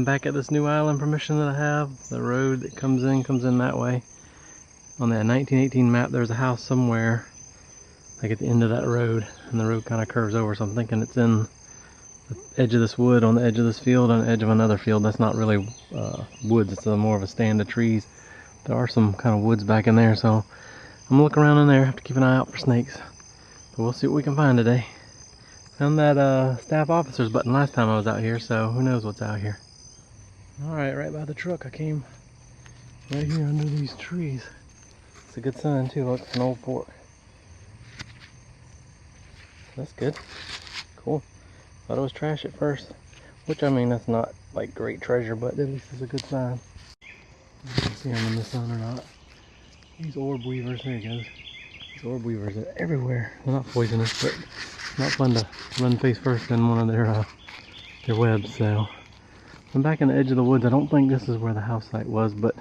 I'm back at this new island permission that I have. The road that comes in that way. On that 1918 map, there's a house somewhere, like at the end of that road, and the road kind of curves over, so I'm thinking it's in the edge of this wood, on the edge of this field, on the edge of another field. That's not really woods, it's more of a stand of trees. There are some kind of woods back in there, so I'm gonna look around in there, have to keep an eye out for snakes. But we'll see what we can find today. Found that staff officer's button last time I was out here, so who knows what's out here. Alright, right by the truck I came. Right here under these trees. It's a good sign too, look, it's an old fort. That's good. Cool. Thought it was trash at first. Which, I mean, that's not like great treasure, but at least it's a good sign. You can see them in the sun or not. These orb weavers, there he goes. These orb weavers are everywhere. They're not poisonous, but not fun to run face first in one of their webs, so. I'm back in the edge of the woods. I don't think this is where the house site was, but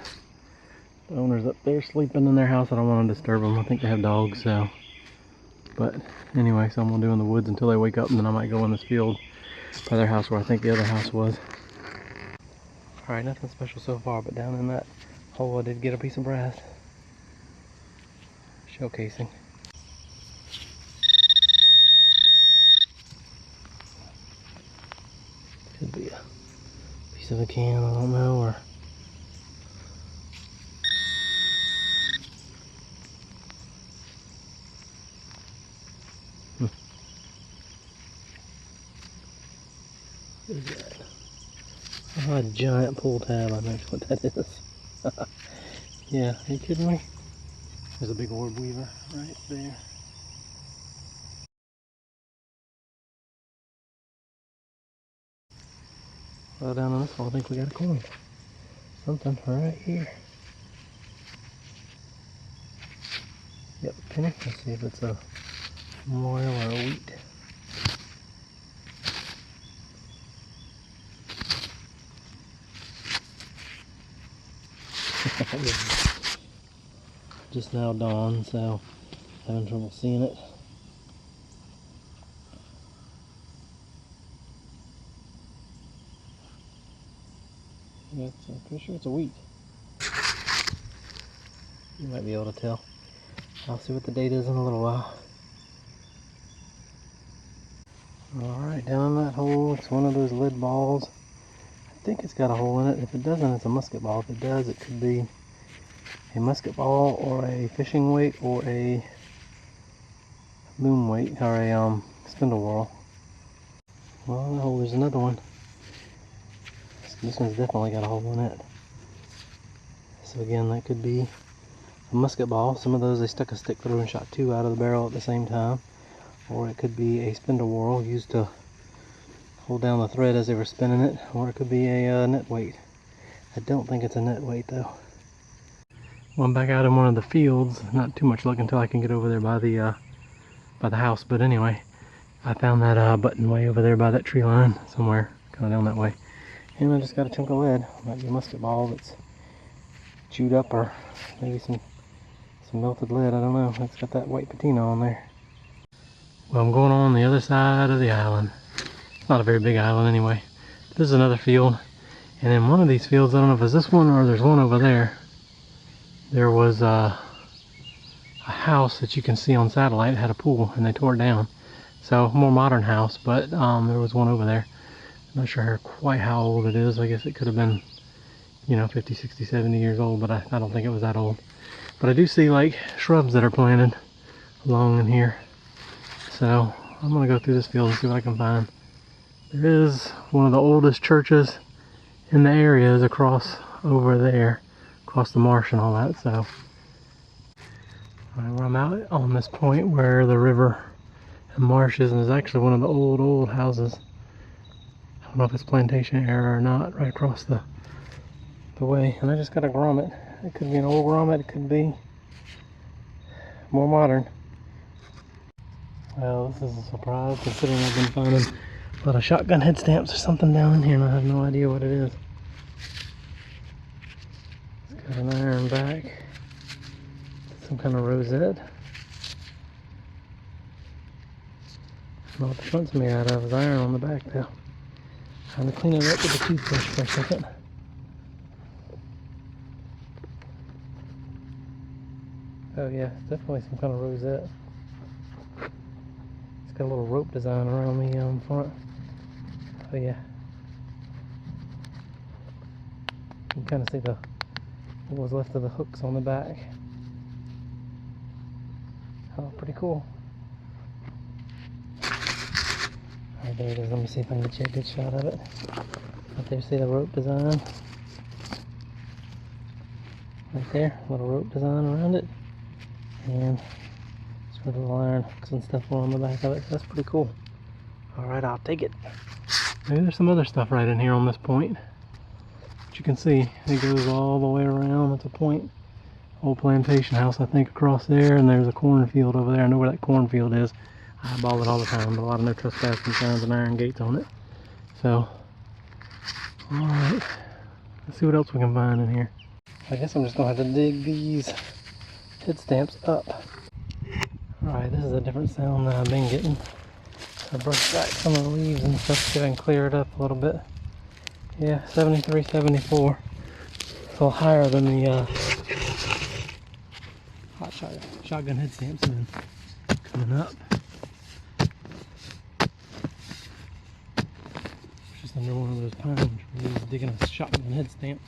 the owner's up there sleeping in their house. I don't want to disturb them. I think they have dogs, so. But anyway, so I'm going to do in the woods until they wake up, and then I might go in this field by their house where I think the other house was. Alright, nothing special so far, but down in that hole I did get a piece of brass. Shell casing. Could be a piece of a can, I don't know, or what is that? Oh, a giant pull tab, I know what that is. Yeah, are you kidding me? There's a big orb weaver right there. Well, down on this hole, I think we got a coin. Something right here. Yep, penny. Let's see if it's a memorial or a wheat. Just now dawn, so having trouble seeing it. Yeah, I'm pretty sure it's a wheat. You might be able to tell. I'll see what the date is in a little while. Alright, down that hole, it's one of those lead balls. I think it's got a hole in it. If it doesn't, it's a musket ball. If it does, it could be a musket ball or a fishing weight or a boom weight or a spindle whorl. Well, oh, there's another one. This one's definitely got a hole in it. So again, that could be a musket ball. Some of those they stuck a stick through and shot two out of the barrel at the same time. Or it could be a spindle whorl used to hold down the thread as they were spinning it. Or it could be a net weight. I don't think it's a net weight though. Well, I'm back out in one of the fields. Not too much luck until I can get over there by the house. But anyway, I found that button way over there by that tree line somewhere, kind of down that way. And I just got a chunk of lead. Might be a musket ball that's chewed up, or maybe some melted lead. I don't know. It's got that white patina on there. Well, I'm going on the other side of the island. It's not a very big island anyway. This is another field. And in one of these fields, I don't know if it's this one or there's one over there, there was a house that you can see on satellite. It had a pool and they tore it down. So, more modern house, but there was one over there. I'm not sure quite how old it is. I guess it could have been, you know, 50, 60, 70 years old, but I don't think it was that old. But I do see like shrubs that are planted along in here. So I'm going to go through this field and see what I can find. There is one of the oldest churches in the area is across over there, across the marsh and all that. So I'm out on this point where the river and marsh is, and there's actually one of the old houses. I don't know if it's plantation era or not, right across the way. And I just got a grommet. It could be an old grommet, it could be more modern. Well, this is a surprise considering I've been finding a lot of shotgun head stamps or something down in here and I have no idea what it is. It's got an iron back, some kind of rosette. I don't know what the front's made out of. There's iron on the back though. Trying to clean it up with the toothbrush for a second. Oh yeah, it's definitely some kind of rosette. It's got a little rope design around the front. Oh yeah. You can kind of see what was left of the hooks on the back. Oh, pretty cool. Alright, there it is. Let me see if I can get you a good shot of it. Right there, see the rope design? Right there, little rope design around it. And sort of little iron hooks and stuff on the back of it. That's pretty cool. Alright, I'll take it. Maybe there's some other stuff right in here on this point. But you can see it goes all the way around at the point. Old plantation house, I think, across there, and there's a cornfield over there. I know where that cornfield is. I eyeball it all the time, but a lot of no trespassing signs and iron gates on it. So, alright. Let's see what else we can find in here. I guess I'm just going to have to dig these head stamps up. Alright, this is a different sound that I've been getting. I brushed back some of the leaves and stuff so I can clear it up a little bit. Yeah, 73, 74. It's a little higher than the hot shotgun head stamps have been coming up. Just under one of those pine trees digging a shotgun head stamp.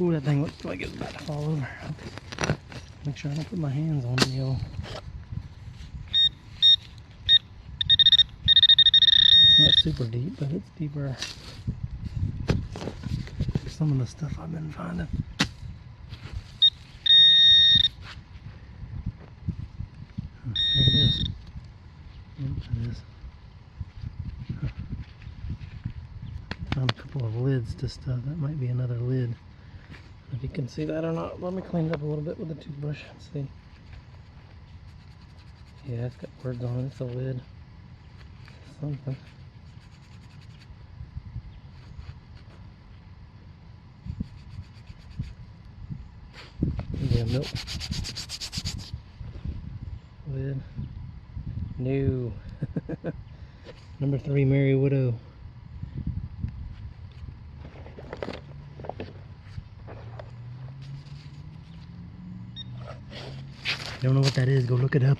Ooh, that thing looks like it's about to fall over. Make sure I don't put my hands on it, yo. It's not super deep, but it's deeper. Some of the stuff I've been finding. Oh, there it is. Oops, it is. Found a couple of lids to stuff. That might be another lid. If you can see that or not, let me clean it up a little bit with a toothbrush. Let's see. Yeah, it's got words on it. It's a lid. Something. Maybe a milk lid. New. Number 3 Merry Widow. If you don't know what that is, go look it up.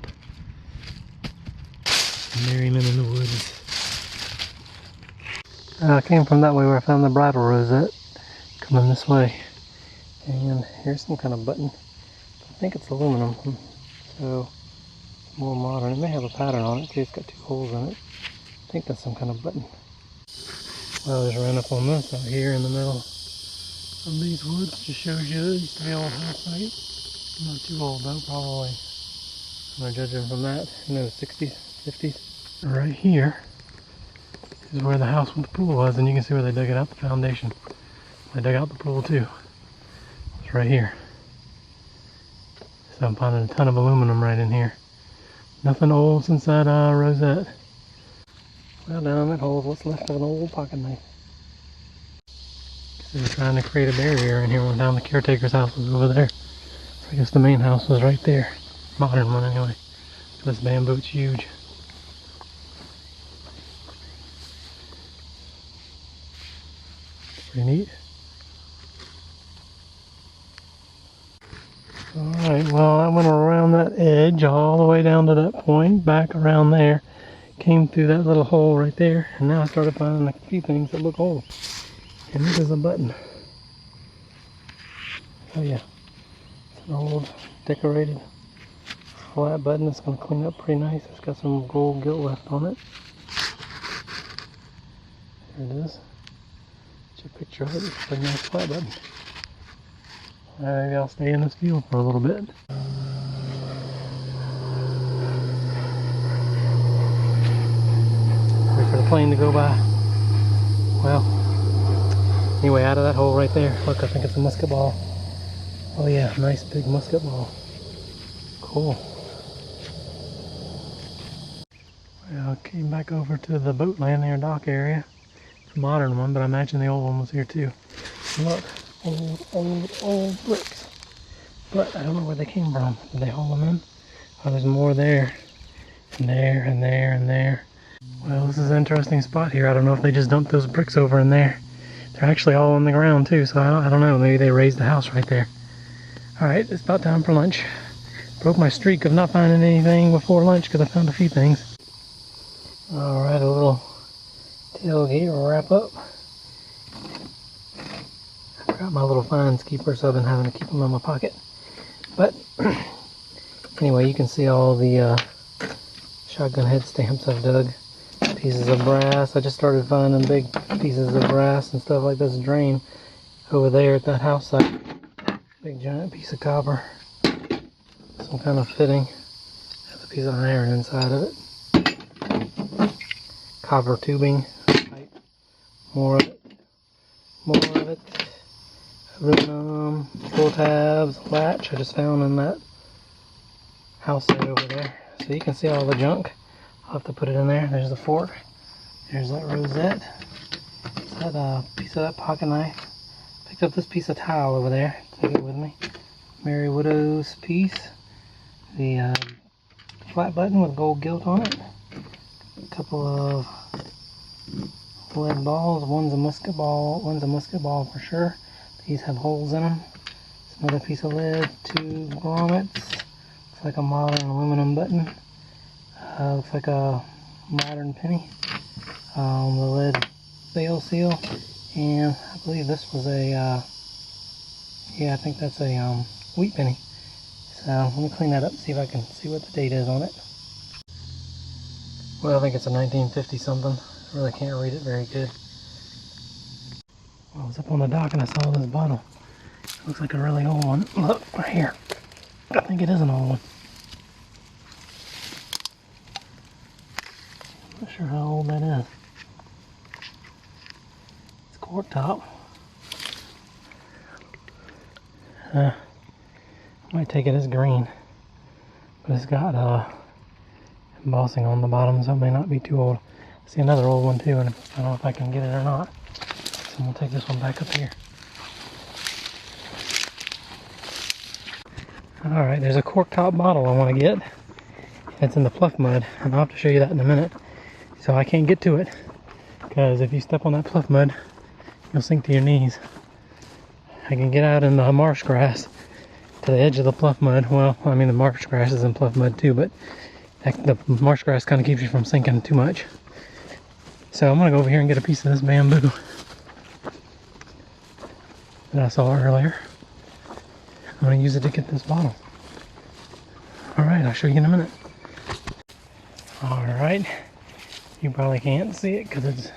Merryman in the Woods. I came from that way where I found the bridle rosette. Coming this way. And here's some kind of button. I think it's aluminum. So, more modern. It may have a pattern on it too. It's got 2 holes in it. I think that's some kind of button. Well, I just ran up on this out here in the middle of these woods. Just shows you this used to be an old house site. Not too old though, probably. I'm judging from that, 60s, 50s. Right here is where the house with the pool was, and you can see where they dug it out, the foundation. They dug out the pool too. It's right here. So I'm finding a ton of aluminum right in here. Nothing old since that rosette. Well, down that hole is what's left of an old pocket knife. So they're trying to create a barrier in here one time. The caretaker's house was over there. I guess the main house was right there. Modern one anyway. This bamboo, it's huge. Pretty neat. Alright, well I went around that edge all the way down to that point, back around there. Came through that little hole right there, and now I started finding a few things that look old. And this is a button. Oh yeah. It's an old decorated flat button. It's going to clean up pretty nice. It's got some gold gilt left on it. There it is. Get a picture of it. It's a pretty nice flat button. Maybe I'll stay in this field for a little bit. Wait for the plane to go by. Well, anyway, out of that hole right there. Look, I think it's a musket ball. Oh yeah, nice big musket ball. Cool. Well, I came back over to the boat landing or dock area. It's a modern one, but I imagine the old one was here too. Look, old bricks. But I don't know where they came from. Did they haul them in? Oh, there's more there. And there, and there, and there. Well, this is an interesting spot here. I don't know if they just dumped those bricks over in there. They're actually all on the ground too, so I don't know. Maybe they raised the house right there. Alright, it's about time for lunch. Broke my streak of not finding anything before lunch because I found a few things. Alright, a little tailgate wrap up. I forgot my little fines keeper, so I've been having to keep them in my pocket. But anyway, you can see all the shotgun head stamps I've dug. Pieces of brass. I just started finding big pieces of brass and stuff like this drain over there at that house site. Big giant piece of copper. Some kind of fitting. Has a piece of iron inside of it. Copper tubing. More of it. More of it. Aluminum. Pull tabs. Latch I just found in that house site over there. So you can see all the junk. I'll have to put it in there. There's the fork. There's that rosette. Is that a piece of that pocket knife? Picked up this piece of tile over there. Take it with me. Mary Widow's piece. The flat button with gold gilt on it. A couple of lead balls. One's a musket ball. One's a musket ball for sure. These have holes in them. It's another piece of lead. 2 grommets. Looks like a modern aluminum button. Looks like a modern penny. The lead bail seal, and I believe this was a yeah, I think that's a wheat penny. So let me clean that up and see if I can see what the date is on it. Well, I think it's a 1950 something. I really can't read it very good. Well, I was up on the dock and I saw this bottle. It looks like a really old one. Look right here. I think it is an old one. Not sure how old that is. It's cork top. I might take it as green, but it's got embossing on the bottom, so it may not be too old. I see another old one too, and I don't know if I can get it or not. So we'll take this one back up here. Alright, there's a cork top bottle I want to get. It's in the pluff mud, and I'll have to show you that in a minute. So I can't get to it, because if you step on that pluff mud, you'll sink to your knees. I can get out in the marsh grass to the edge of the pluff mud. Well, I mean the marsh grass is in pluff mud too, but the marsh grass kind of keeps you from sinking too much. So I'm going to go over here and get a piece of this bamboo that I saw earlier. I'm going to use it to get this bottle. Alright, I'll show you in a minute. Alright. You probably can't see it because it's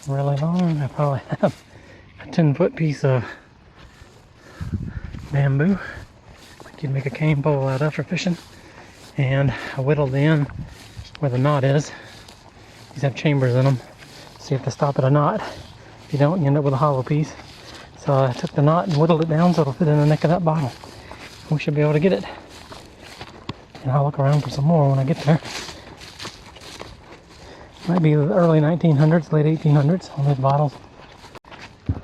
really long. I probably have a 10-foot piece of bamboo. Like you'd make a cane pole out of for fishing. And I whittled in where the knot is. These have chambers in them. So you have to stop at a knot. If you don't, you end up with a hollow piece. So I took the knot and whittled it down so it'll fit in the neck of that bottle. We should be able to get it. And I'll look around for some more when I get there. Might be the early 1900s, late 1800s on those bottles.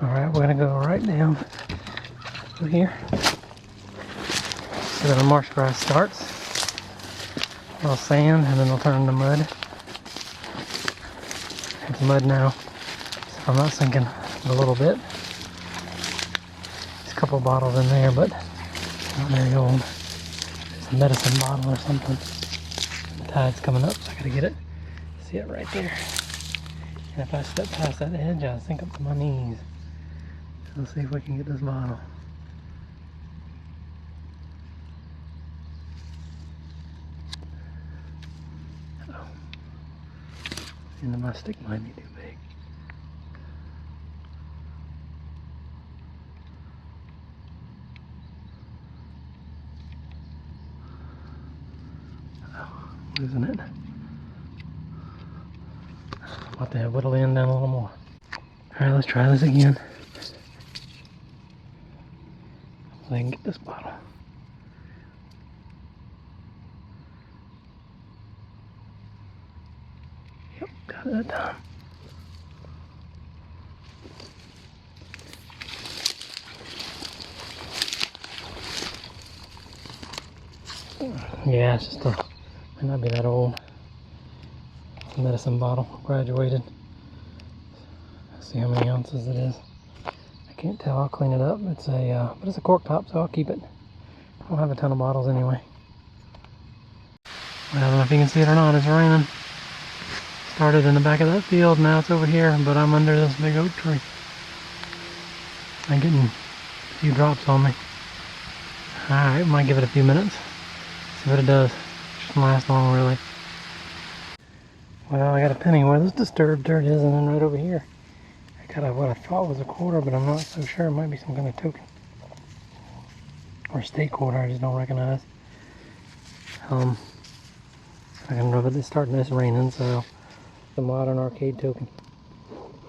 Alright, we're going to go right down through here. So then the marsh grass starts. A little sand, and then it'll turn to mud. It's mud now, so I'm not sinking a little bit. There's a couple bottles in there, but not very old. It's a medicine bottle or something. The tide's coming up, so I gotta get it. See it right there. And if I step past that edge, I'll sink up to my knees. So let's see if we can get this bottle. Uh-oh. The end of my stick might be too big. Uh-oh, losing it. I'm about to have whittle the end down a little more. Alright, let's try this again. So I can get this bottle. Yep, got it that time. Yeah, it's just might not be that old. medicine bottle, graduated. Let's see how many ounces it is. I can't tell, I'll clean it up. It's a, but it's a cork top, so I'll keep it. I don't have a ton of bottles anyway. Well, I don't know if you can see it or not, it's raining. Started in the back of that field, now it's over here, but I'm under this big oak tree. I'm getting a few drops on me. Alright, might give it a few minutes. See what it does. Shouldn't last long, really. Well, I got a penny where this disturbed dirt is, and then right over here I got what I thought was a quarter, but I'm not so sure. It might be some kind of token. Or state quarter, I just don't recognize. I can rub it. It's starting this raining, so the modern arcade token.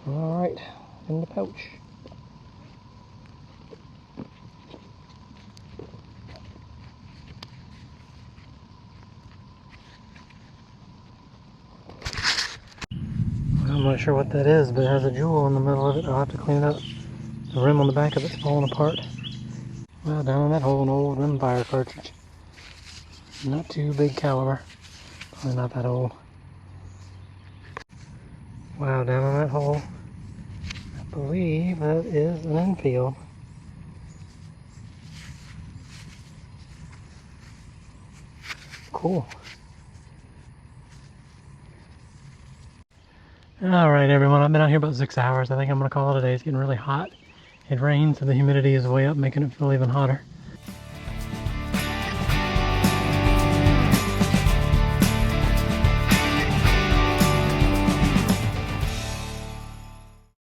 Alright, in the pouch. I'm not sure what that is, but it has a jewel in the middle of it. I'll have to clean it up. The rim on the back of it's falling apart. Well, down in that hole, an old rimfire cartridge. Not too big caliber. Probably not that old. Wow, down in that hole, I believe that is an Enfield. Cool. Alright everyone, I've been out here about 6 hours. I think I'm going to call it a day. It's getting really hot. It rains, so the humidity is way up, making it feel even hotter.